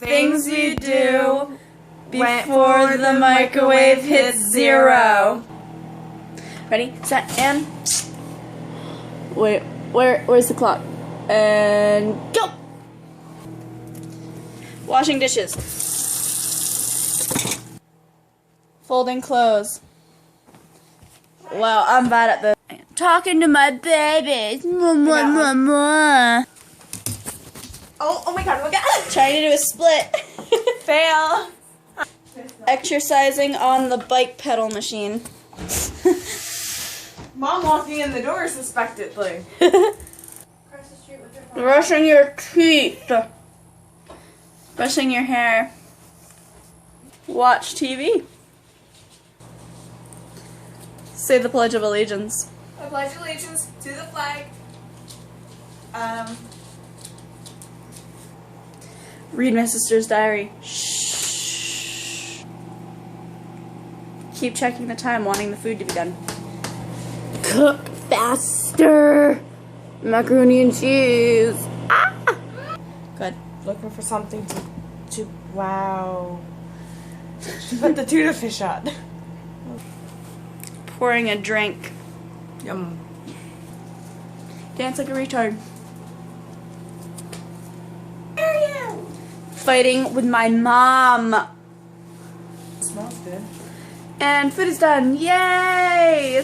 Things you do before the microwave hits 0. Ready, set, and wait, where's the clock? And go! Washing dishes. Folding clothes. Wow, I'm bad at this. Talking to my babies. Mwah. Oh my god, Trying to do a split. Fail. Exercising on the bike pedal machine. Mom walking in the door suspectedly. Brushing your teeth. Brushing your hair. Watch TV. Say the Pledge of Allegiance. I pledge allegiance to the flag. Read my sister's diary. Shh. Keep checking the time, wanting the food to be done. Cook faster. Macaroni and cheese. Ah! Good. Looking for something to wow. She put the tuna fish on. Pouring a drink. Yum. Dance like a retard. Ariel! Fighting with my mom. Smells good. And food is done. Yay!